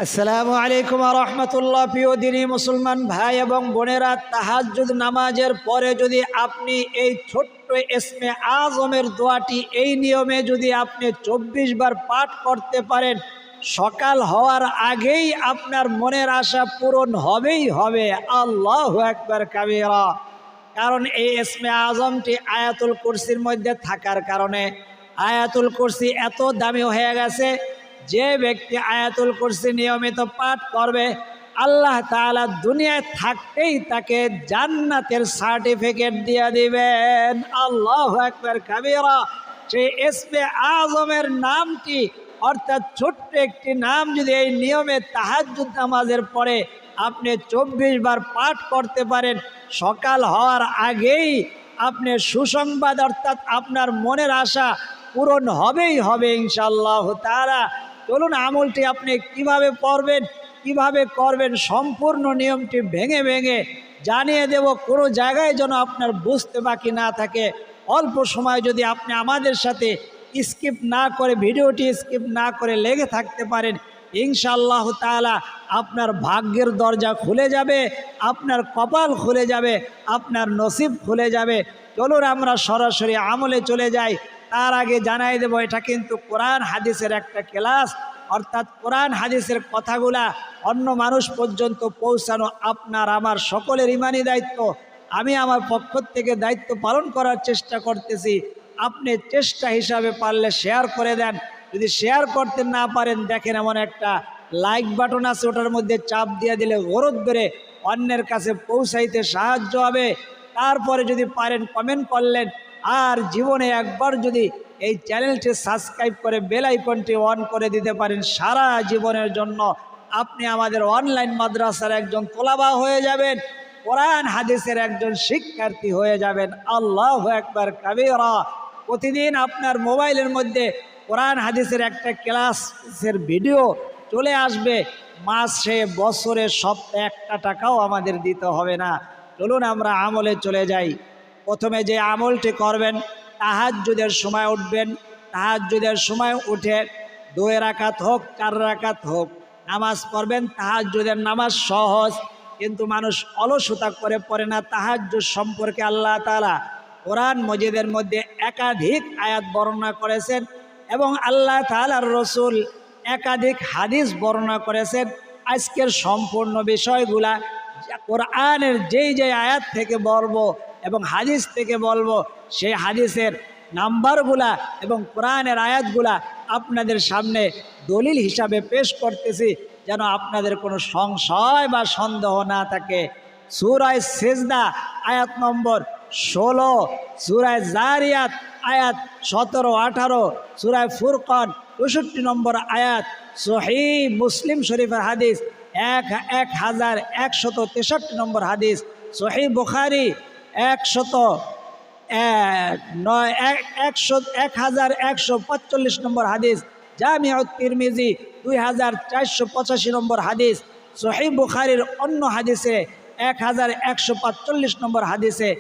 আসসালামু আলাইকুম ওয়া রাহমাতুল্লাহ। প্রিয় দিনী মুসলমান ভাই এবং বোনেরা, তাহাজ্জুদ নামাজের পরে যদি আপনি এই ছোট্ট ইসমে আজমের দোয়াটি এই নিয়মে যদি আপনি 24 বার পাঠ করতে পারেন, সকাল হওয়ার আগেই আপনার মনের আশা পূরণ হবেই হবে। আল্লাহু আকবার কাবীরা। কারণ এই ইসমে আজমটি আয়াতুল কুরসির মধ্যে থাকার কারণে আয়াতুল কুরসি এত দামি হয়ে গেছে, যে ব্যক্তি আয়াতুল কুরসি নিয়মিত পাঠ করবে, আল্লাহ তাআলা দুনিয়ায় থাকতেই তাকে জান্নাতের সার্টিফিকেট দিয়ে দিবেন। আল্লাহু আকবার কাবীরা। সেই ইসমে আজমের নামটি, অর্থাৎ ছোট্ট একটি নাম, যদি এই নিয়মে তাহাজ্জুদ নামাজের পরে আপনি 24 বার পাঠ করতে পারেন, সকাল হওয়ার আগেই আপনি সুসংবাদ, অর্থাৎ আপনার মনের আশা পূরণ হবেই হবে ইনশাআল্লাহ তাআলা। চলুন আমলটি আপনি কিভাবে পড়বেন, কিভাবে করবেন, সম্পূর্ণ নিয়মটি ভেঙে ভেঙে জানিয়ে দেব। কোনো জায়গায় যেন আপনার বুঝতে বাকি না থাকে। অল্প সময় যদি আপনি আমাদের সাথে স্কিপ না করে, ভিডিওটি স্কিপ না করে লেগে থাকতে পারেন, ইনশাআল্লাহ তাআলা আপনার ভাগ্যের দরজা খুলে যাবে, আপনার কপাল খুলে যাবে, আপনার নসিব খুলে যাবে। চলুন আমরা সরাসরি আমলে চলে যাই। তার আগে জানাই দেব, এটা কিন্তু কোরআন হাদিসের একটা ক্লাস, অর্থাৎ কোরআন হাদিসের কথাগুলা অন্য মানুষ পর্যন্ত পৌঁছানো আপনার আমার সকলের ইমানি দায়িত্ব। আমি আমার পক্ষ থেকে দায়িত্ব পালন করার চেষ্টা করতেছি। আপনি চেষ্টা হিসাবে পারলে শেয়ার করে দেন। যদি শেয়ার করতে না পারেন, দেখেন এমন একটা লাইক বাটন আছে, ওটার মধ্যে চাপ দিয়ে দিলে গরদ বেড়ে অন্যের কাছে পৌঁছাইতে সাহায্য হবে। তারপরে যদি পারেন কমেন্ট করলেন, আর জীবনে একবার যদি এই চ্যানেলটি সাবস্ক্রাইব করে বেল আইকনটি অন করে দিতে পারেন, সারা জীবনের জন্য আপনি আমাদের অনলাইন মাদ্রাসার একজন তোলাবা হয়ে যাবেন, কোরআন হাদিসের একজন শিক্ষার্থী হয়ে যাবেন। আল্লাহু আকবার কাবীরা। প্রতিদিন আপনার মোবাইলের মধ্যে কোরআন হাদিসের একটা ক্লাসের ভিডিও চলে আসবে। মাসে, বছরে, সপ্তাহে একটা টাকাও আমাদের দিতে হবে না। চলুন আমরা আমলে চলে যাই। প্রথমে যে আমলটি করবেন, তাহাজ্জুদের সময় উঠবেন। তাহাজ্জুদের সময় উঠে 2 রাকাত হোক, 4 রাকাত হোক, নামাজ পড়বেন। তাহাজ্জুদের নামাজ সহজ, কিন্তু মানুষ অলসতা করে পড়ে না। তাহাজ্জুদ সম্পর্কে আল্লাহ তাআলা কোরআন মজিদের মধ্যে একাধিক আয়াত বর্ণনা করেছেন এবং আল্লাহ তাআলার রসুল একাধিক হাদিস বর্ণনা করেছেন। আজকের সম্পূর্ণ বিষয়গুলা কোরআনের যেই আয়াত থেকে বলবো এবং হাদিস থেকে বলবো, সেই হাদিসের নাম্বারগুলা এবং কোরআনের আয়াতগুলা আপনাদের সামনে দলিল হিসাবে পেশ করতেছি, যেন আপনাদের কোনো সংশয় বা সন্দেহ না থাকে। সূরা সিজদা আয়াত নম্বর 16, সূরা জারিয়াত আয়াত 17-18, সূরা ফুরকান 64 নম্বর আয়াত, সহিহ মুসলিম শরীফের হাদিস 1163 নম্বর হাদিস, সহিহ বুখারী 1145 নম্বর হাদিস, জামিউত তিরমিজি 2485 নম্বর হাদিস, সহিহ বুখারীর অন্য হাদিসে 1145 নম্বর হাদিসে।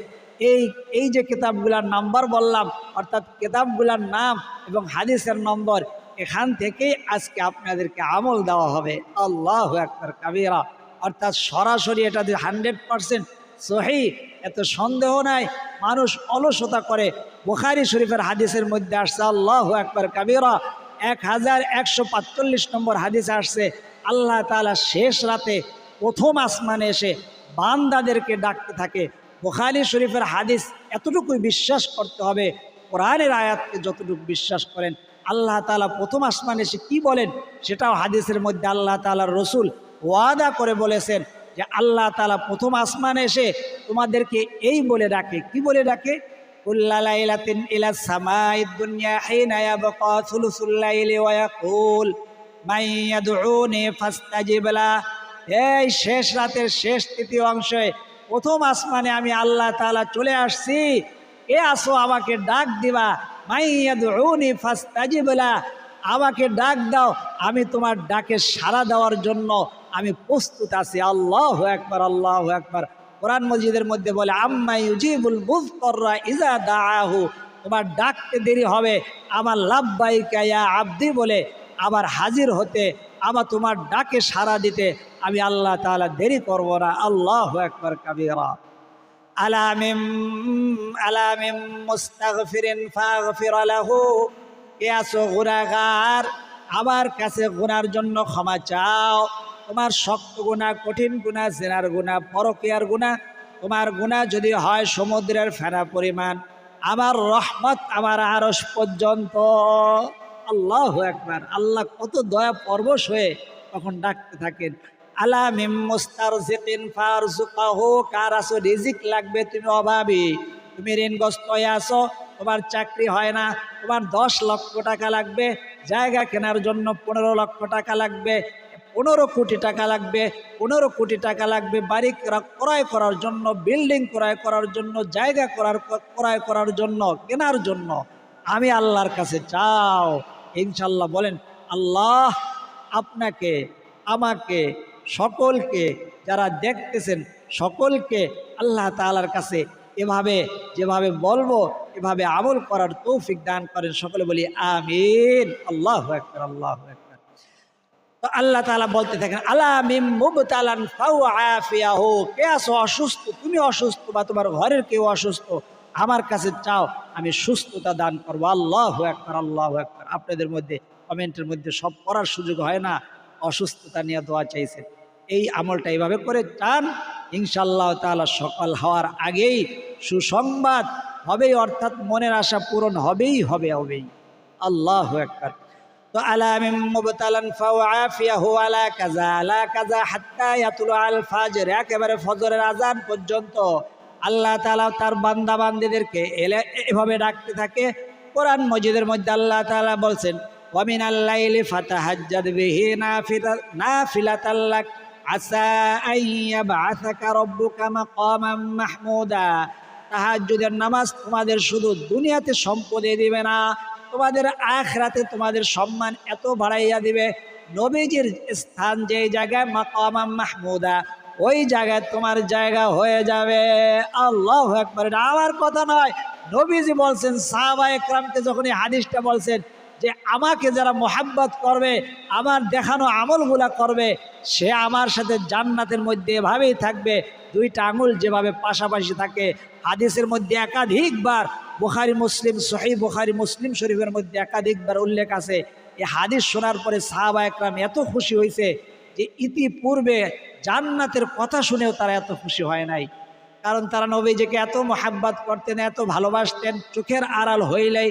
এই যে কিতাবগুলার নাম্বার বললাম, অর্থাৎ কিতাবগুলার নাম এবং হাদিসের নম্বর, এখান থেকেই আজকে আপনাদেরকে আমল দেওয়া হবে। আল্লাহু আকবার কাবীরা। অর্থাৎ সরাসরি এটা 100% সহিহ, এত সন্দেহ নাই। মানুষ অলসতা করে। বুখারী শরীফের হাদিসের মধ্যে আসছে, আল্লাহু আকবার কাবীরা, 1145 নম্বর হাদিসে আসছে, আল্লাহ তাআলা শেষ রাতে প্রথম আসমানে এসে বান্দাদেরকে ডাকতে থাকে। বুখারী শরীফের হাদিস এতটুকুই বিশ্বাস করতে হবে, কোরআনের আয়াতকে যতটুকু বিশ্বাস করেন। আল্লাহ তাআলা প্রথম আসমানে এসে কি বলেন, সেটাও হাদিসের মধ্যে আল্লাহ তাআলার রসুল ওয়াদা করে বলেছেন যে আল্লাহ তাআলা প্রথম আসমানে এসে তোমাদেরকে এই বলে ডাকে। কি বলে ডাকে? কুল্লা লাইলাতিন ইলা সামাইদ দুনিয়া হিনা ইয়াবকা সুলুসুল লাইলি ওয়া ইয়াকুল মান ইয়াদউনি ফাস্তাজিব লা। এই শেষ রাতের শেষ তৃতীয় অংশে প্রথম আসমানে আমি আল্লাহ তাআলা চলে আসছি। কে আসো, আমাকে ডাক দিবা। মান ইয়াদউনি ফাস্তাজিব লা, আমাকে ডাক দাও, আমি তোমার ডাকে সাড়া দেওয়ার জন্য আমি প্রস্তুত আছি। আল্লাহু আকবার, আল্লাহু আকবার। কোরআন মজিদের মধ্যে বলে, আম্মা ইউজিবুল মুযতাররা ইযা দাআহু, তোমার ডাকতে দেরি হবে আমার লাব্বাইকা ইয়া আবদি বলে আবার হাজির হতে আবার তোমার ডাকে সাড়া দিতে আমি আল্লাহ তাআলা দেরি করব না। আল্লাহু আকবার কাবীরা। আলামিম মুস্তাগফিরিন ফাগফির লাহু, কে আছো গুনাহগার, আমার কাছে গুনার জন্য ক্ষমা চাও। তোমার শক্ত গুনাহ, কঠিন গুনাহ, জিনার গুনাহ, পরকীয়ার গুনাহ, তোমার গুনাহ যদি হয় সমুদ্রের ফেনা পরিমাণ, আমার রহমত আমার আরশ পর্যন্ত। আল্লাহু আকবার। আল্লাহ কত দয়া পরবশ হয়ে তখন ডাকতে থাকেন। আলা মিম মুস্তারজিকিন ফারজুকাহু, কার আছো রিজিক লাগবে, তুমি অভাবী, তুমি ঋণগ্রস্ত হয়ে আছো, তোমার চাকরি হয় না, তোমার 10 লক্ষ টাকা লাগবে, জায়গা কেনার জন্য 15 লক্ষ টাকা লাগবে, 15 কোটি টাকা লাগবে, 15 কোটি টাকা লাগবে বাড়ি ক্রয় করার জন্য, বিল্ডিং ক্রয় করার জন্য, জায়গা ক্রয় করার জন্য, কেনার জন্য। আমি আল্লাহর কাছে চাও, ইনশাল্লাহ বলেন আল্লাহ আপনাকে, আমাকে, সকলকে যারা দেখতেছেন সকলকে আল্লাহ তাআলার কাছে এভাবে যেভাবে বলবো এভাবে আমল করার তৌফিক দান করেন। সকলে বলি আমিন। আল্লাহু আকবার, আল্লাহু আকবার। তো আল্লাহ তাআলা বলতে থাকেন আলা মিম মুবতালান ফাওয়াফিয়াহু, কে আছো অসুস্থ, তুমি অসুস্থ বা তোমার ঘরের কেউ অসুস্থ, আমার কাছে চাও, আমি সুস্থতা দান করবো। আল্লাহু আকবার, আল্লাহু আকবার। আপনাদের মধ্যে কমেন্টের মধ্যে সব পড়ার সুযোগ হয় না, অসুস্থতা নিয়ে দোয়া চাইছেন, এই আমলটা এইভাবে করে চান, ইনশাআল্লাহ তাআলা সকাল হওয়ার আগেই সুসংবাদ হবেই, অর্থাৎ মনের আশা পূরণ হবেই হবে হবেই। আল্লাহু আকবার। তো আলা মিম মুবতালান ফাওয়াফিয়াহু আলা কাযা হাত্তা ইয়াতুল আল ফাজর, একেবারে ফজরের আযান পর্যন্ত আল্লাহ তাআলা তার বান্দা বান্দীদেরকে এভাবে ডাকতে থাকে। কোরআন মজিদের মধ্যে আল্লাহ তাআলা বলছেন ওয়া মিনাল লাইলি ফাতাহাজ্জাদ বিহি নাফিলাতাল লাক আসা আইয়াবআসাকা রাব্বুকা মাকামান মাহমুদা। তাহাজ্জুদের নামাজ তোমাদের শুধু দুনিয়াতে সম্পদে দিবে না, তোমাদের আখিরাতে তোমাদের সম্মান এত বাড়াইয়া দিবে, নবীজির স্থান যে জায়গায় মাকামান মাহমুদা, ওই জায়গায় তোমার জায়গা হয়ে যাবে। আল্লাহু আকবার। এটা আমার কথা নয়, নবীজি বলছেন, সাহাবায়ে কেরামকে যখন এই হাদিসটা বলছেন যে আমাকে যারা মোহাব্বত করবে, আমার দেখানো আমলগুলা করবে, সে আমার সাথে জান্নাতের মধ্যে এভাবেই থাকবে, দুইটা আঙুল যেভাবে পাশাপাশি থাকে। হাদিসের মধ্যে একাধিকবার বুখারী মুসলিম, সহিহ বুখারী মুসলিম শরীফের মধ্যে একাধিকবার উল্লেখ আছে। এই হাদিস শোনার পরে সাহাবায়ে কেরাম এত খুশি হয়েছে যে ইতিপূর্বে জান্নাতের কথা শুনেও তারা এত খুশি হয় নাই, কারণ তারা নবীজিকে এত মোহাব্বত করতেন, এত ভালোবাসতেন, চোখের আড়াল হইলেই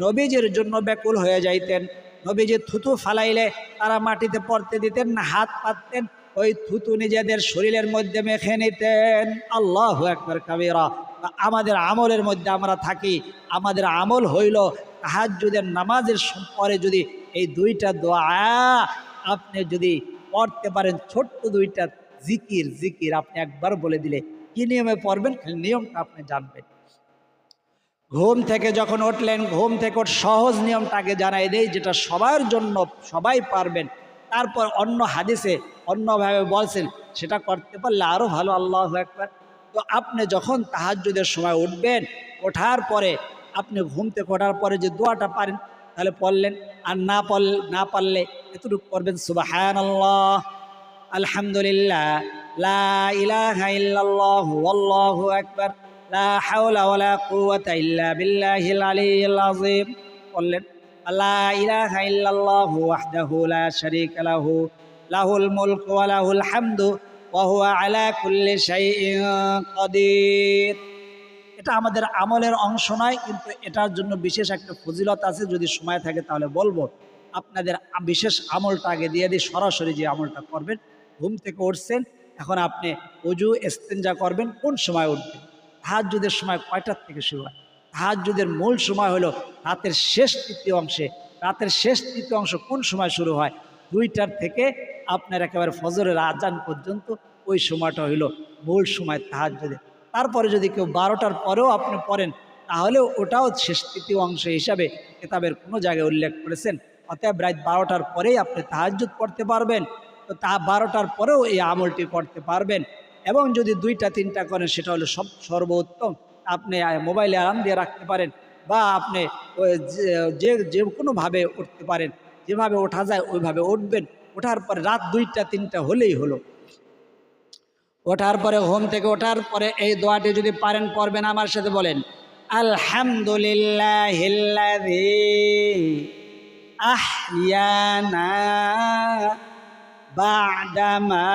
নবীজির জন্য ব্যাকুল হয়ে যাইতেন। নবীজি থুতু ফালাইলে তারা মাটিতে পড়তে দিতেন না, হাত পাততেন, ওই থুতু নিজেদের শরীরের মধ্যে মেখে নিতেন। আল্লাহু আকবার কাবীরা। আমাদের আমলের মধ্যে আমরা থাকি, আমাদের আমল হইল তাহাজ্জুদের নামাজের পরে যদি এই দুইটা দোয়া আপনি যদি পড়তে পারেন, ছোট্ট দুইটা জিকির আপনি একবার বলে দিলে, কি নিয়মে পড়বেন নিয়মটা আপনি জানবেন। ঘুম থেকে যখন উঠলেন, ঘুম থেকে সহজ নিয়মটাকে জানাই দেই, যেটা সবার জন্য, সবাই পারবেন। তারপর অন্য হাদিসে অন্যভাবে বলছেন, সেটা করতে পারলে আরও ভালো। আল্লাহু আকবার। তো আপনি যখন তাহাজ্জুদের সময় উঠবেন, ওঠার পরে আপনি ঘুম থেকে ওঠার পরে যে দোয়াটা পারেন তাহলে পড়লেন, আর না পারলে এতটুকু করবেন সুবহানাল্লাহ, আলহামদুলিল্লাহ, লা ইলাহা ইল্লাল্লাহু আল্লাহু আকবার, লা হাওলা ওয়ালা কুওয়াতা ইল্লা বিল্লাহিল আলিয়্যিল আযীম। বললেন লা ইলাহা ইল্লাল্লাহু ওয়াহদাহু লা শারীকা লাহু, লাহুল মুলকু ওয়া লাহুল হামদু ওয়া হুয়া আলা কুল্লি শাইইন কাদির। এটা আমাদের আমলের অংশ নয়, কিন্তু এটার জন্য বিশেষ একটা ফজিলত আছে, যদি সময় থাকে তাহলে বলবো। আপনাদের বিশেষ আমলটা আগে দিয়ে দিই, সরাসরি যে আমলটা করবেন। ঘুম থেকে উঠছেন, এখন আপনি ওযু ইস্তেঞ্জা করবেন, কোন সময় উঠবেন? তাহাজ্জুদের সময় কয়টার থেকে শুরু হয়? তাহাজ্জুদের মূল সময় হলো রাতের শেষ তৃতীয় অংশে। রাতের শেষ তৃতীয় অংশ কোন সময় শুরু হয়? 2টার থেকে আপনার একেবারে ফজরের আজান পর্যন্ত, ওই সময়টা হইল মূল সময় তাহাজ্জুদের। তারপরে যদি কেউ 12টার পরেও আপনি পড়েন, তাহলেও ওটাও শেষ তৃতীয় অংশ হিসাবে কিতাবের কোনো জায়গায় উল্লেখ করেছেন। অতএব রাত 12টার পরেই আপনি তাহাজ্জুদ পড়তে পারবেন, তো 12টার পরেও এই আমলটি করতে পারবেন। এবং যদি 2টা 3টা করেন, সেটা হলো সর্বোত্তম। আপনি মোবাইলে আরাম দিয়ে রাখতে পারেন, বা আপনি যে কোনোভাবে উঠতে পারেন, যেভাবে ওঠা যায় ওইভাবে উঠবেন। ওঠার পরে রাত 2টা 3টা হলেই হলো। ওঠার পরে ঘুম থেকে ওঠার পরে এই দোয়াটি যদি পারেন পড়বেন, আমার সাথে বলেন আলহামদুলিল্লাহিল্লাযী আহইয়ানা বা'দামা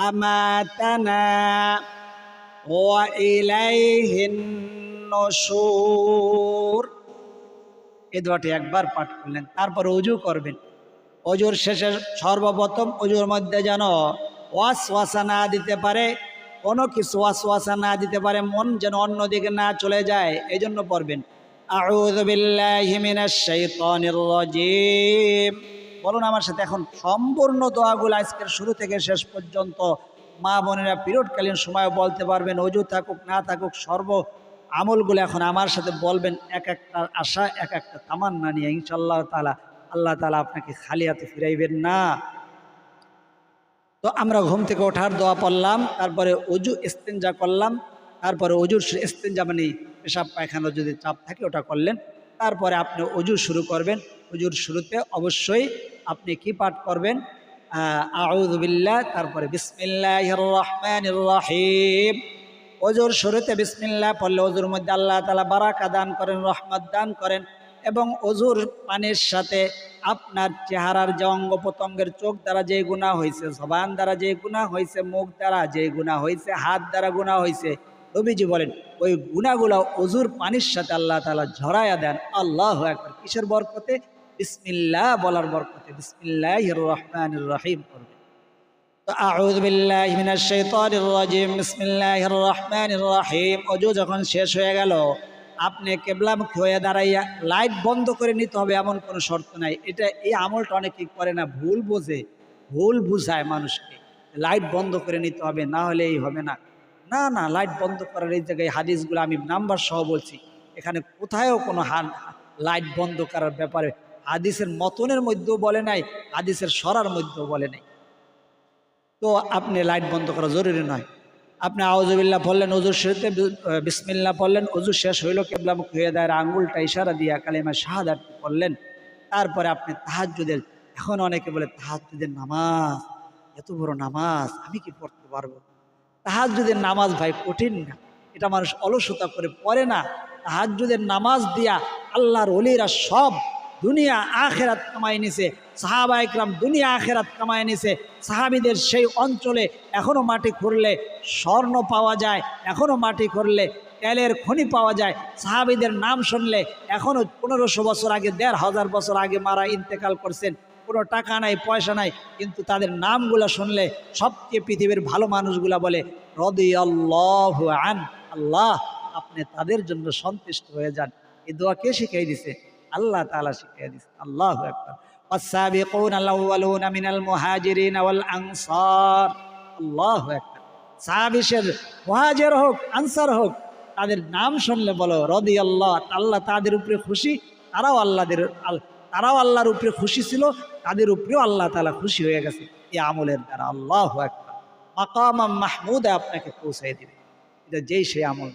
আমাতানা ওয়া ইলাইহিন নুশুর। এই দোয়াটি একবার পাঠ করলেন, তারপর ওযু করবেন। ওযুর শেষে সর্বপ্রথম ওযুর মধ্যে যেন ওয়াসওয়াসা না দিতে পারে, কোনো কিছু ওয়াসওয়াসা না দিতে পারে, মন যেন অন্যদিকে না চলে যায়, এই জন্য পড়বেন আউযু বিল্লাহি মিনাশ শাইতানির রাজীম। বলুন আমার সাথে এখন সম্পূর্ণ দোয়াগুলো আজকের শুরু থেকে শেষ পর্যন্ত মা বোনেরা পিরিয়ডকালীন সময় বলতে পারবেন, ওযু থাকুক না থাকুক সর্ব আমলগুলো এখন আমার সাথে বলবেন, এক একটা আশা এক একটা তামান্না নিয়ে। ইনশাআল্লাহ তাআলা আল্লাহ তাআলা আপনাকে খালি হাতে ফিরাইবেন না। তো আমরা ঘুম থেকে ওঠার দোয়া পড়লাম, তারপরে ওযু ইস্তেঞ্জা করলাম, তারপরে ওযুর ইস্তেঞ্জা মানে পেশাব পায়খানা যদি চাপ থাকে ওটা করলেন, তারপরে আপনি ওযু শুরু করবেন। ওযুর শুরুতে অবশ্যই আপনি কি পাঠ করবেন? আউযু বিল্লাহ, তারপরে বিসমিল্লাহির রহমানির রহিম। ওযুর শুরুতে বিসমিল্লাহ পড়লে ওযুর মধ্যে আল্লাহ তাআলা বারাকা দান করেন, রহমত দান করেন। এবং ওযুর পানির সাথে আপনার চেহারার যে অঙ্গ প্রত্যঙ্গের, চোখ দ্বারা যে গুনাহ হয়েছে, জবান দ্বারা যে গুনাহ হয়েছে, মুখ দ্বারা যে গুনাহ হয়েছে, হাত দ্বারা গুনাহ হয়েছে, নবীজি বলেন ওই গুনাহগুলো ওযুর পানির সাথে আল্লাহ তাআলা ঝরায়া দেন। আল্লাহু আকবার। কিসের বরকতে? বিসমিল্লাহ বলার বরকতে। বিসমিল্লাহির রহমানির রহিম করবেন। তো আউযু বিল্লাহি মিনাশ শাইতানির রাজীম, বিসমিল্লাহির রহমানির রহিম। ওযু যখন শেষ হয়ে গেল, আপনি কিবলামুখী হয়ে দাঁড়াইয়া লাইট বন্ধ করে নিতে হবে, এমন কোনো শর্ত নাই। এই আমলটা অনেকেই করে না, ভুল বোঝে, ভুল বুঝায় মানুষকে, লাইট বন্ধ করে নিতে হবে, না হলে এই হবে না। না না, লাইট বন্ধ করার এই জায়গায় হাদিসগুলো আমি নাম্বার সহ বলছি, এখানে কোথায়ও কোনো লাইট বন্ধ করার ব্যাপারে হাদিসের মতনের মধ্যেও বলে নাই, হাদিসের সরার মধ্যেও বলে নাই। তো আপনি লাইট বন্ধ করা জরুরি নয়। আপনি আউযুবিল্লাহ পড়লেন, ওযুর শুরুতে বিসমিল্লাহ পড়লেন, ওযু শেষ হইল, কিবলামুখী হয়ে দাঁড়ায় আঙ্গুলটা ইশারা দিয়া কালিমা শাহাদাত পড়লেন। তারপরে আপনি তাহাজ্জুদের, এখন অনেকে বলে তাহাজ্জুদের নামাজ, এত বড় নামাজ আমি কি পড়তে পারবো? তাহাজ্জুদের নামাজ ভাই কঠিন না, এটা মানুষ অলসতা করে পড়ে না। তাহাজ্জুদের নামাজ দিয়া আল্লাহর ওলিরা সব দুনিয়া আখেরাত কামাই নিছে। সাহাবা ইকরাম দুনিয়া আখেরাত কামাই নিছে। সাহাবীদের সেই অঞ্চলে এখনো মাটি খুঁড়লে স্বর্ণ পাওয়া যায়, এখনো মাটি খুঁড়লে তেলের খনি পাওয়া যায়। সাহাবীদের নাম শুনলে এখনো 1500 বছর আগে, 1500 বছর আগে মারা ইন্তেকাল করছেন, কোনো টাকা নাই পয়সা নাই, কিন্তু তাদের নামগুলো শুনলে সবচেয়ে পৃথিবীর ভালো মানুষগুলা বলে রাদিয়াল্লাহু আন, আল্লাহ আপনি তাদের জন্য সন্তুষ্ট হয়ে যান। এই দোয়া কে শিখিয়ে দিছে? আল্লাহ তাআলা শিখিয়ে দিছে। আল্লাহু আকবার। ওয়াস-সাবিকুনা আল-আউওয়ালুনা মিনাল মুহাজিরিন ওয়াল আনসার। আল্লাহু আকবার। সাহাবীদের, মুহাজির হোক আনসার হোক, তাদের নাম শুনলে বলো রাদিয়াল্লাহ, আল্লাহ তাদের উপরে খুশি, তারাও আল্লাহর উপরে খুশি ছিল, তাদের উপরেও আল্লাহ তাআলা খুশি হয়ে গেছে এই আমলের দ্বারা। আল্লাহু আকবার। মাকামাম মাহমুদে আপনাকে পৌঁছে দিবে, এটা যেই সেই আমল।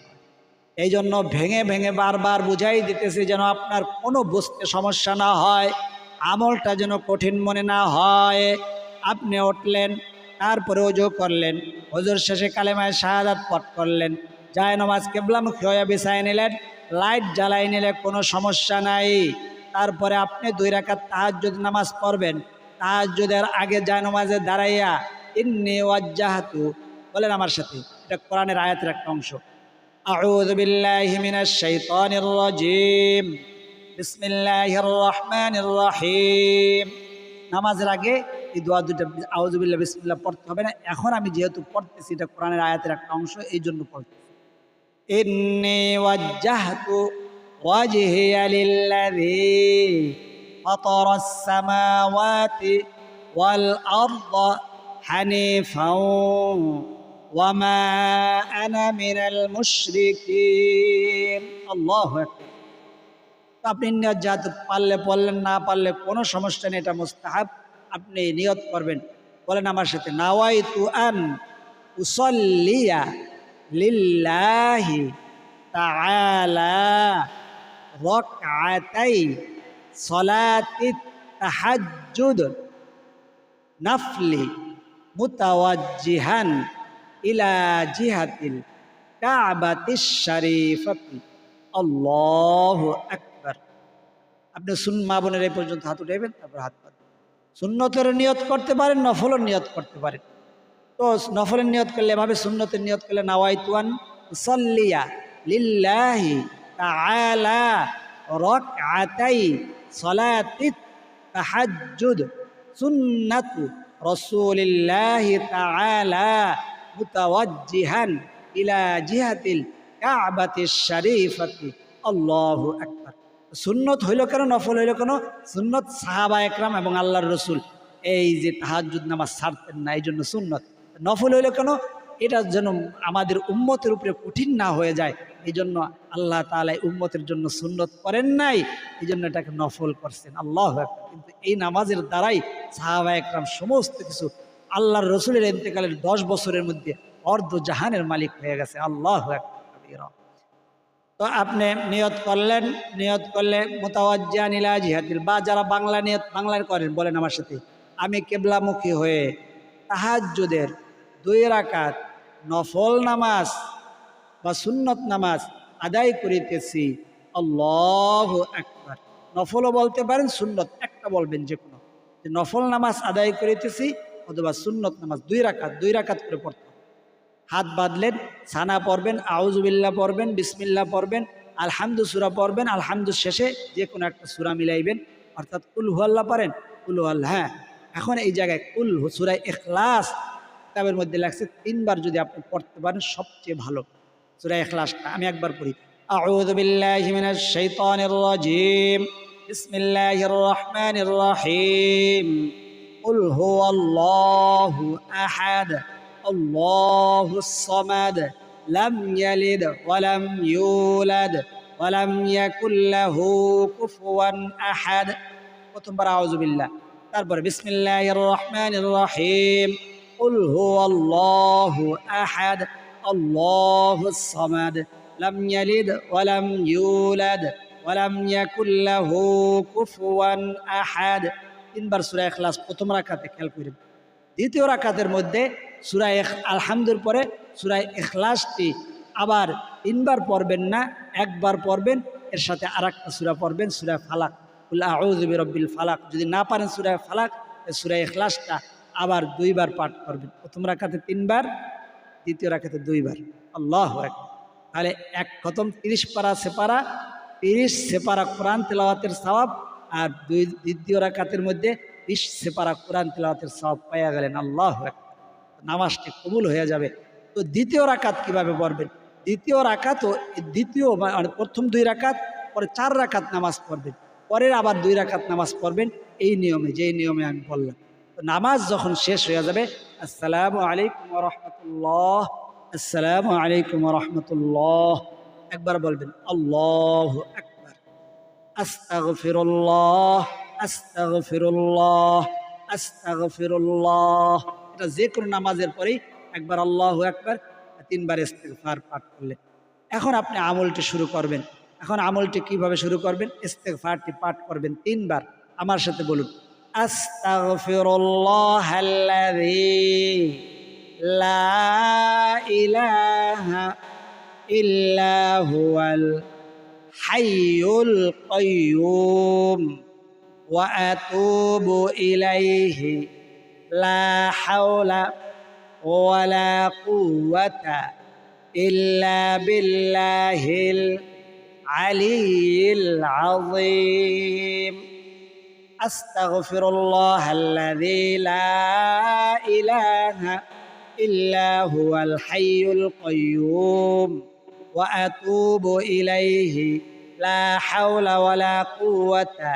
এই জন্য ভেঙে ভেঙে বারবার বুঝাই দিতেছে যেন আপনার কোনো বুঝতে সমস্যা না হয়, আমলটা যেন কঠিন মনে না হয়। আপনি উঠলেন, তারপরে ওযু করলেন, ওযুর শেষে কালেমায়ে শাহাদাত পাঠ করলেন, জায়নামাজ কিবলামুখী হয়ে বিছায় নিলেন, লাইট জ্বালাই নিলে কোনো সমস্যা নাই। তারপরে আপনি 2 রাকাত তাহাজ্জুদ নামাজ পড়বেন। তাহাজ্জুদের আগে জায়নামাজে দাঁড়াইয়া ইন্নী ওয়াজ্জাহতু বলেন আমার সাথে, এটা কোরআনের আয়াতের একটা অংশ। আউযু বিল্লাহি মিনাশ শাইতানির রাজীম, বিসমিল্লাহির রহমানির রহিম। নামাজের আগে এই দোয়া দুটো আউযু বিল্লাহি বিসমিল্লাহ পড়তে হবে না। এখন আমি যেহেতু পড়তেছি, এটা কোরআনের আয়াতের একটা অংশ, এই জন্য পড়তেছি। ইন্নী ওয়াজ্জাহতু ওয়াজহিয়া লিল্লাযী ফাতারাস সামাওয়াতি ওয়াল আরদা হানিফাও ওয়ামা আনা মিনাল মুশরিকিন। আল্লাহু আকবার। আপনি নিয়ত যাতে পারলে পড়লেন, না পারলে কোনো সমস্যা নেই, এটা মুস্তাহাব। আপনি নিয়ত করবেন, বলেন আমার সাথে নাওয়াইতু আন উসাল্লিয়া লিল্লাহি তাআলা রাকআতাই সালাতিত তাহাজ্জুদ নাফলি মুতাওয়াজ্জিহান ইলা জিহাতিল কাবাতিশ শরীফাতি আল্লাহু আকবার। আপনি মা বোনের এই পর্যন্ত হাত উঠাইবেন, তারপর হাত পাতবেন। সুন্নতের নিয়ত করতে পারেন, নফলের নিয়ত করতে পারেন। তো নফলের নিয়ত করলে এভাবে, সুন্নতের নিয়ত করলে নাওয়াইতুয়ান উসাল্লিয়া লিল্লাহি তাআলা রাকআতাই সালাতিত তাহাজ্জুদ সুন্নাতু রাসূলিল্লাহি তাআলা মুতাওয়াজ্জিহান ইলা জিহাতিল কাবাতিশ শরীফাতি আল্লাহু আকবার। সুন্নত হইল কেন, নফল হইল কেন? সুন্নত সাহাবা একরাম এবং আল্লাহর রসুল এই যে তাহাজ্জুদ নামাজ ছাড়তেন না, এই জন্য সুন্নত। নফল হইল কেন? এটা যেন আমাদের উম্মতের উপরে কঠিন না হয়ে যায়, এই জন্য আল্লাহ তাআলা উম্মতের জন্য সুন্নত করেন নাই, এই জন্য এটাকে নফল করছেন। আল্লাহু আকবার। কিন্তু এই নামাজের দ্বারাই সাহাবা একরাম সমস্ত কিছু, আল্লাহর রসুলের ইন্তেকালের 10 বছরের মধ্যে অর্ধ জাহানের মালিক হয়ে গেছে। আল্লাহু আকবার। তো আপনি নিয়ত করলেন, নিয়ত করলে মুতাওয়াজ্জিহান ইলা জিহাতিল, বা যারা বাংলা নিয়ত বাংলার করেন বলেন আমার সাথে, আমি কিবলামুখী হয়ে তাহাজ্জুদের 2 রাকাত নফল নামাজ বা সুন্নত নামাজ আদায় করিতেছি। আল্লাহু আকবার। নফলও বলতে পারেন, সুন্নত একটা বলবেন, যে কোনো, যে নফল নামাজ আদায় করিতেছি অথবা সুন্নত নামাজ 2 রাকাত করে পড়তে। হাত বাঁধলেন, সানা পড়বেন, আউযুবিল্লাহ পড়বেন, বিসমিল্লাহ পড়বেন, আলহামদু সূরা পড়বেন, আলহামদু শেষে যে কোনো একটা সূরা মিলাইবেন, অর্থাৎ কুল হুয়াল্লাহ পারেন, কুল হুয়াল্লাহ। হ্যাঁ, এখন এই জায়গায় কুল সূরা ইখলাস কিতাবের মধ্যে লেখছে 3 বার যদি আপনি পড়তে পারেন সবচেয়ে ভালো। সূরা ইখলাসটা আমি একবার পড়ি। আউযু বিল্লাহি মিনাশ শাইতানির রাজীম, বিসমিল্লাহির রহমানির রহিম। কুল হুয়াল্লাহু আহাদ আল্লাহুস সামাদ লাম ইয়ালিদ ওয়ালাম ইউলাদ ওয়ালাম ইয়াকুল লাহু কুফুয়ান আহাদ। প্রথমবার আউযু বিল্লাহ, তারপরে বিসমিল্লাহির রহমানির রহিম। কুল হুয়াল্লাহু আহাদ আল্লাহুস সামাদ লাম ইয়ালিদ ওয়ালাম ইউলাদ ওয়ালাম ইয়াকুল লাহু কুফুয়ান আহাদ। 3 বার সূরা ইখলাস প্রথম রাকাতে, খেয়াল করেন। দ্বিতীয় রাকাতের মধ্যে সূরা আলহামদুর পরে সূরা ইখলাসটি আবার 3 বার পড়বেন না, একবার পড়বেন, এর সাথে আরেকটা সূরা পড়বেন, সূরা ফালাক, কুল আউযু বিরাব্বিল ফালাক। যদি না পারেন সূরা ফালাক, সূরা ইখলাসটা আবার 2 বার পাঠ করবেন। প্রথম রাকাতে 3 বার, দ্বিতীয় রাকাতে 2 বার। আল্লাহু আকবার। তাহলে এক খতম 30 পারা সেপারা, 30 সেপারা কোরআন তেলাওয়াতের সওয়াব, আর দ্বিতীয় রাকাতের মধ্যে 20 সেপারা কোরআন তেলাওয়াতের সওয়াব পাওয়া গেলেন। আল্লাহু আকবার। নামাজটি কবুল হয়ে যাবে। তো দ্বিতীয় রাকাত কিভাবে পড়বেন? দ্বিতীয় রাকাত, প্রথম 2 রাকাত, পরে 4 রাকাত নামাজ পড়বেন, পরের আবার 2 রাকাত নামাজ পড়বেন, এই নিয়মে, যেই নিয়মে আমি বললাম। তো নামাজ যখন শেষ হয়ে যাবে, আসসালামু আলাইকুম ওয়া রাহমাতুল্লাহ, আসসালামু আলাইকুম ওয়া রাহমাতুল্লাহ একবার বলবেন। আল্লাহু আকবার। আস্তাগফিরুল্লাহ, আস্তাগফিরুল্লাহ, আস্তাগফিরুল্লাহ। এটা যে কোনো নামাজের পরেই একবার আল্লাহু আকবার, 3 বার ইস্তিগফার পাঠ করলে। এখন আপনি আমলটি শুরু করবেন। এখন আমলটি কিভাবে শুরু করবেন? ইস্তিগফারটি পাঠ করবেন 3 বার। আমার সাথে বলুন, আস্তাগফিরুল্লাহাল্লাযী লা ইলাহা ইল্লা হুয়াল হাইয়ুল কাইয়্যুম ওয়া আতুবু ইলাইহি লা হাওলা ওয়ালা কুওয়াতা ইল্লা বিল্লাহিল আলিয়্যিল আযীম। আস্তাগফিরুল্লাহাল্লাযী লা ইলাহা ইল্লা হুয়াল হাইয়ুল কাইয়্যুম ওয়া আতুবু ইলাইহি লা হাওলা ওয়ালা কুওয়াতা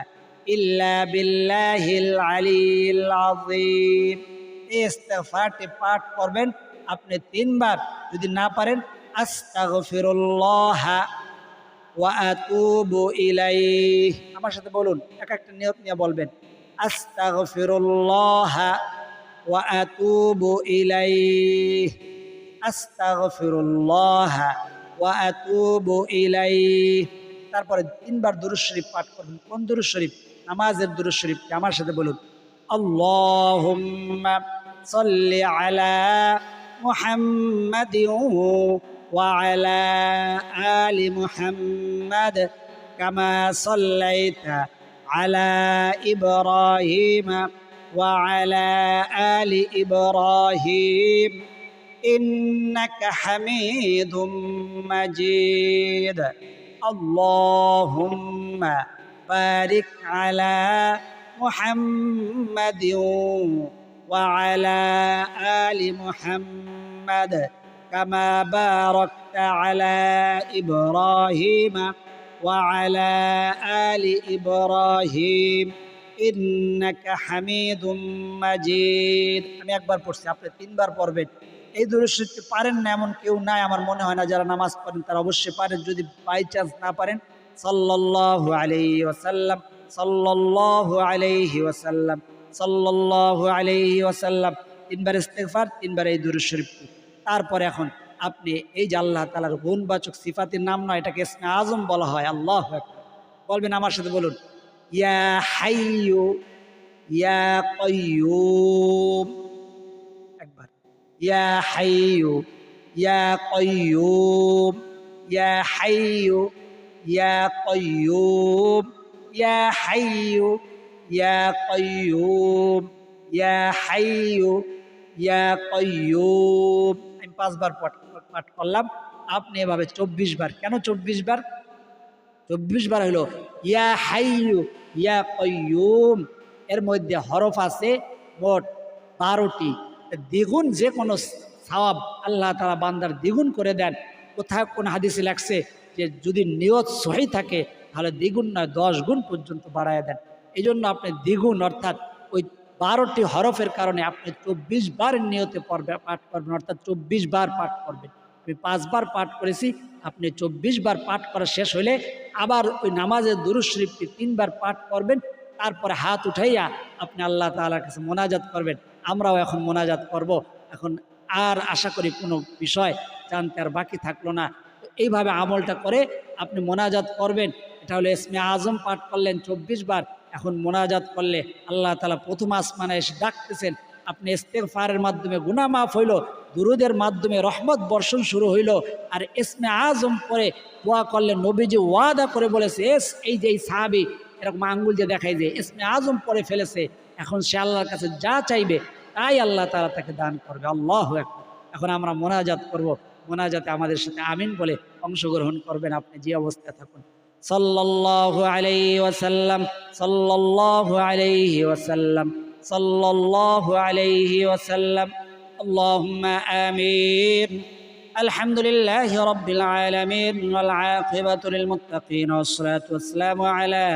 ইল্লা বিল্লাহিল আলিয়্যিল আযীম। এই ইস্তিগফারটি পাঠ করবেন আপনি 3 বার। যদি না পারেন, আস্তাগফিরুল্লাহ ওয়া আতুবু ইলাইহি। আমার সাথে বলুন, এক একটা নিয়ত নিয়ে বলবেন। আস্তাগফিরুল্লাহ ওয়া আতুবু ইলাইহি, আস্তাগফিরুল্লাহ ওয়া আতুবু ইলাইহি। তারপরে 3 বার দুরূদ শরীফ পাঠ করবেন। কোন দুরূদ শরীফ? নামাজের দুরূদ শরীফটি আমার সাথে বলুন, আল্লাহুম্মা সাল্লি আলা মুহাম্মাদিন ওয়া আলা আলি মুহাম্মাদ কামা সাল্লাইতা আলা ইব্রাহিম ওয়া আলা আলি ইব্রাহিম ইন্নাকা হামিদুম মাজিদ। আল্লাহুম্মা বারিক আলা মুহাম্মাদিন ওয়া আলা আলি মুহাম্মাদ কামা বারাকতা আলা ইব্রাহিম ওয়া আলা আলি ইব্রাহিম ইন্নাকা হামিদুম মাজিদ। আমি একবার পড়ছি, আপনি তিনবার পড়বেন। এই দুরূদ শরীফটি পারেন না এমন কেউ নাই আমার মনে হয় না, যারা নামাজ পড়েন তারা অবশ্যই পারেন। যদি বাই চান্স না পারেন, সাল্লাল্লাহু আলাইহি ওয়াসাল্লাম, সাল্লাল্লাহু আলাইহি ওয়াসাল্লাম, সাল্লাল্লাহু আলাইহি ওয়াসাল্লাম, তিনবার ইস্তেগফার, তিনবার এই দুরূদ শরীফটি। তারপরে এখন আপনি এই যে আল্লাহ তাআলার গুণবাচক সিফাতের নাম নয়, এটাকে ইসমে আজম বলা হয়। আল্লাহু আকবার বলবেন আমার সাথে, বলুন, ইয়া হাইয়ু ইয়া কাইয়ুম। একবার, ইয়া হাইয়ু ইয়া কাইয়ুম, ইয়া হাইয়ু ইয়া কাইয়ুম, ইয়া হাইয়ু ইয়া কাইয়ুম, ইয়া হাইয়ু ইয়া কাইয়ুম। আমি 5 বার পাঠ করলাম, আপনি এভাবে 24 বার। কেন 24 বার? 24 বার হলো ইয়া হাইয়ু ইয়া কাইয়ুম, এর মধ্যে হরফ আছে মোট 12টি। দ্বিগুণ যে কোনো সওয়াব আল্লাহ তাআলা বান্দার দ্বিগুণ করে দেন। কোথায় কোন হাদিসে লেখছে যে যদি নিয়ত সহি থাকে তাহলে দ্বিগুণ নয় 10 গুণ পর্যন্ত বাড়ায় দেন। এই জন্য আপনি দ্বিগুণ অর্থাৎ ওই 12টি হরফের কারণে আপনি 24 বার নিয়তে পাঠ করবেন, অর্থাৎ 24 বার পাঠ করবেন। আমি 5 বার পাঠ করেছি, আপনি 24 বার পাঠ করা শেষ হলে আবার ওই নামাজের দুরূদ শরীফটি 3 বার পাঠ করবেন। তারপরে হাত উঠাইয়া আপনি আল্লাহ তাআলার কাছে মোনাজাত করবেন। আমরাও এখন মোনাজাত করব। এখন আর আশা করি কোনো বিষয় জানতে আর বাকি থাকলো না। তো এইভাবে আমলটা করে আপনি মোনাজাত করবেন। এটা হলো ইসমে আজম পাঠ করলেন 24 বার। এখন মোনাজাত করলে আল্লাহ তাআলা প্রথম আসমানে এসে ডাকতেছেন। আপনি ইস্তেগফারের মাধ্যমে গুনাহ মাফ হইল, দুরুদের মাধ্যমে রহমত বর্ষণ শুরু হইল। আর ইসমে আজম করে দোয়া করলে নবীজি ওয়াদা করে বলেছে, এই যে এই সাহাবী এরকম আঙ্গুল দিয়ে দেখায় যে ইসমে আজম পড়ে ফেলেছে, এখন সে আল্লাহর কাছে যা চাইবে তাই আল্লাহ তাআলা তাকে দান করবে। আল্লাহু আকবার। এখন আমরা মোনাজাত করব। মোনাজাতে আমাদের সাথে আমিন বলে অংশগ্রহণ করবেন, আপনি যে অবস্থায় থাকুন। সাল্লাল্লাহু আলাইহি ওয়াসাল্লাম, সাল্লাল্লাহু আলাইহি ওয়াসাল্লাম, সাল্লাল্লাহু আলাইহি ওয়াসাল্লাম। আল্লাহুম্মা আমিন। আলহামদুলিল্লাহি রাব্বিল আলামিন ওয়াল আকিবাতু লিল মুত্তাকিন ওয়াস সালাতু ওয়াস সালামু আলা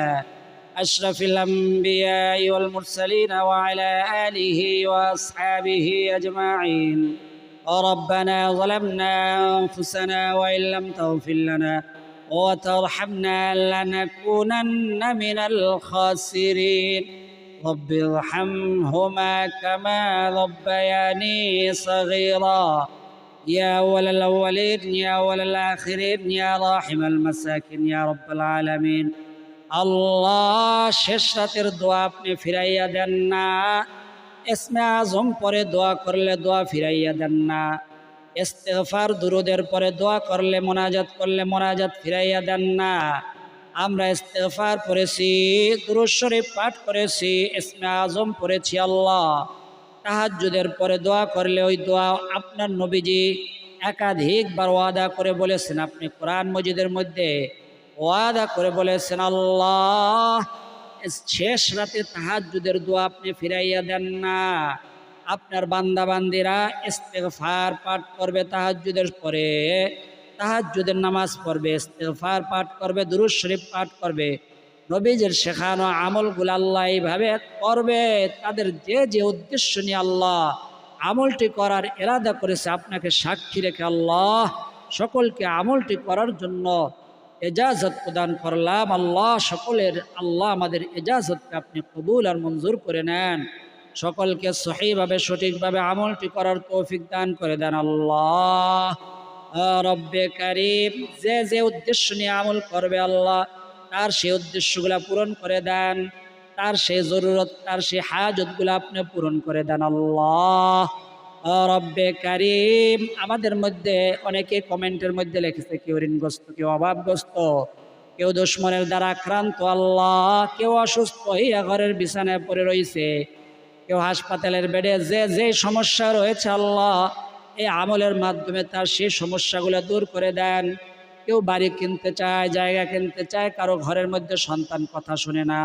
আশরাফিল আমবিয়া ওয়াল মুরসালিন ওয়া আলা আলিহি ওয়া আসহাবিহি আজমাইন। ربنا ظلمنا أنفسنا وإن لم تغفر لنا وترحمنا لنكونن من الخاسرين. رب ارحمهما كما ربياني صغيرا. يا أول الأولين يا أول الآخرين يا راحم المساكين يا رب العالمين. আল্লাহ শেষ রাতের দোয়া আপনি ফিরাইয়া দেন না। ইসমে আজম পরে দোয়া করলে দোয়া ফিরাইয়া দেন না। ইস্তেগফার দুরুদের পরে দোয়া করলে মোনাজাত করলে মোনাজাত ফিরাইয়া দেন না। আমরা ইস্তেগফার পড়েছি, দুরূদ শরীফ পাঠ করেছি, ইসমে আজম পড়েছি। আল্লাহ তাহাজ্জুদের পরে দোয়া করলে ওই দোয়া আপনার নবীজি একাধিকবার ওয়াদা করে বলেছেন। আপনি কোরআন মজিদের মধ্যে ওয়াদা করে বলেছেন, আল্লাহ শেষ রাতে তাহাজ্জুদের দোয়া আপনি ফিরাইয়া দেন না। আপনার বান্দা বান্দিরা ইস্তেগফার পাঠ করবে তাহাজ্জুদের পরে, তাহাজ্জুদের নামাজ পড়বে, ইস্তেগফার পাঠ করবে, দুরূদ শরীফ পাঠ করবে। নবীজির শেখানো আমলগুলো আল্লাহ এইভাবে করবে। তাদের যে যে উদ্দেশ্য নিয়ে আল্লাহ আমলটি করার ইরাদা করেছে, আপনাকে সাক্ষী রেখে আল্লাহ সকলকে আমলটি করার জন্য এজাজত প্রদান করলাম। আল্লাহ সকলের আল্লাহ আমাদের এজাজতকে আপনি কবুল আর মঞ্জুর করে নেন। সকলকে সহিভাবে সঠিকভাবে আমলটি করার তৌফিক দান করে দেন। আল্লাহ রব্বে কারীম, যে যে উদ্দেশ্য নিয়ে আমল করবে আল্লাহ তার সেই উদ্দেশ্যগুলা পূরণ করে দেন। তার সেই জরুরত, তার সেই হাজতগুলো আপনি পূরণ করে দেন আল্লাহ। রব্বে কারিম, আমাদের মধ্যে অনেকে কমেন্টের মধ্যে লিখেছে কেউ ঋণগ্রস্ত, কেউ অভাবগ্রস্ত, কেউ দুশমনের দ্বারা আক্রান্ত আল্লাহ, কেউ অসুস্থ হইয়া ঘরের বিছানায় পড়ে রয়েছে, কেউ হাসপাতালের বেডে, যে যে সমস্যা রয়েছে আল্লাহ এই আমলের মাধ্যমে তার সেই সমস্যাগুলো দূর করে দেন। কেউ বাড়ি কিনতে চায়, জায়গা কিনতে চায়, কারো ঘরের মধ্যে সন্তান কথা শুনে না,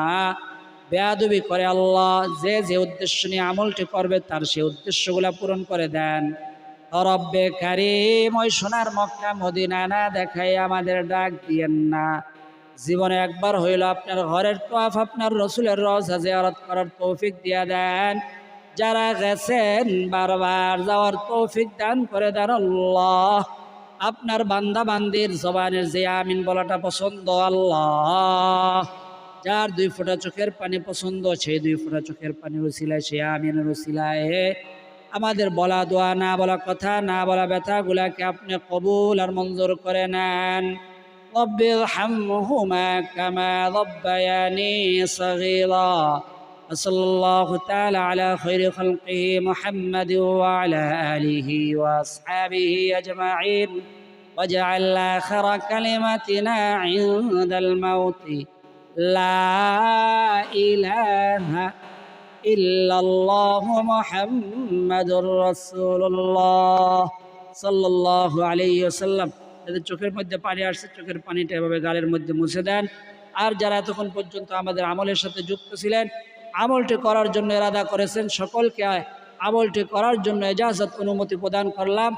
বেয়াদবি করে আল্লাহ, যে যে উদ্দেশ্য নিয়ে আমলটি করবে তার সেই উদ্দেশ্যগুলো পূরণ করে দেন। রব্বে কারিম, ওই সোনার মক্কা মদিনা না দেখাই আমাদের ডাক দিয়েন না। জীবনে একবার হইল আপনার ঘরের তওয়াফ, আপনার রসুলের রওজা জিয়ারত করার তৌফিক দিয়া দেন। যারা গেছেন বারবার যাওয়ার তৌফিক দান করে দেন আল্লাহ। আপনার বান্দা বান্দির জবানের যে আমিন বলাটা পছন্দ আল্লাহ, যার 2 ফোঁটা চোখের পানি পছন্দ সেই 2 ফোঁটা চোখের পানির উসিলায়, সে আমিনের উসিলায় আমাদের বলা দোয়া, না বলা কথা, না বলা ব্যথাগুলাকে আপনি কবুল আর মঞ্জুর করে নেন। রব্বি ইরহামহুমা কামা রাব্বায়ানি সগীরা। সাল্লাল্লাহু তাআলা আলা খায়রি খালকিহি মুহাম্মাদিন ওয়া আলা আলিহি ওয়া আসহাবিহি আজমাইন। ওয়াজআল আখিরা কালিমাতিনা ইনদাল মাউতি লা ইলাহা ইল্লাল্লাহু মুহাম্মাদুর রাসূলুল্লাহ সাল্লাল্লাহু আলাইহি ওয়াসাল্লাম। যাদের চোখের মধ্যে পানি আসছে, চোখের পানিটা এভাবে গালের মধ্যে মুছে দেন। আর যারা এতক্ষণ পর্যন্ত আমাদের আমলের সাথে যুক্ত ছিলেন, আমলটি করার জন্য ইরাদা করেছেন, সকলকে আমলটি করার জন্য ইজাজত অনুমতি প্রদান করলাম।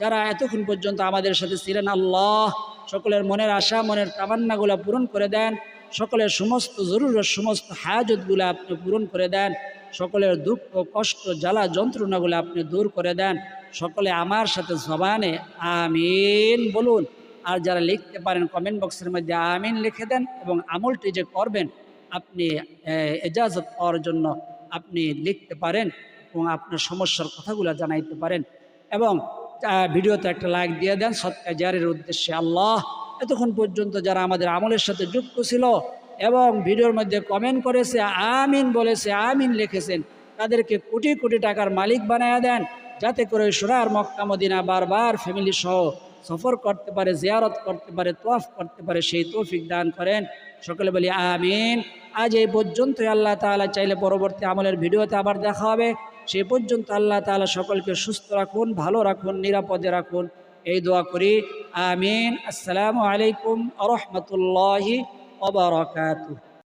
যারা এতক্ষণ পর্যন্ত আমাদের সাথে ছিলেন আল্লাহ সকলের মনের আশা, মনের তামান্নাগুলো পূরণ করে দেন। সকলের সমস্ত জরুরত, সমস্ত হাজতগুলো আপনি পূরণ করে দেন। সকলের দুঃখ, কষ্ট, জ্বালা, যন্ত্রণাগুলো আপনি দূর করে দেন। সকলে আমার সাথে জবানে আমিন বলুন। আর যারা লিখতে পারেন কমেন্ট বক্সের মধ্যে আমিন লিখে দেন। এবং আমলটি যে করবেন আপনি ইজাজত পাওয়ার জন্য আপনি লিখতে পারেন এবং আপনার সমস্যার কথাগুলো জানাইতে পারেন। এবং ভিডিওতে একটা লাইক দিয়ে দেন সদকা জারির উদ্দেশ্যে। আল্লাহ, এতক্ষণ পর্যন্ত যারা আমাদের আমলের সাথে যুক্ত ছিল এবং ভিডিওর মধ্যে কমেন্ট করেছে, আমিন বলেছে, আমিন লিখেছেন, তাদেরকে কোটি কোটি টাকার মালিক বানায়া দেন, যাতে করে সোনার মক্কা মদিনা বারবার ফ্যামিলি সহ সফর করতে পারে, জিয়ারত করতে পারে, তওয়াফ করতে পারে, সেই তৌফিক দান করেন। সকলে বলি আমিন। আজ এই পর্যন্তই। আল্লাহ তাআলা চাইলে পরবর্তী আমলের ভিডিওতে আবার দেখা হবে। সেই পর্যন্ত আল্লাহ তাআলা সকলকে সুস্থ রাখুন, ভালো রাখুন, নিরাপদে রাখুন, এই দোয়া করি। আমিন। আসসালামু আলাইকুম ওয়া রাহমাতুল্লাহি ওয়া বারাকাতুহু।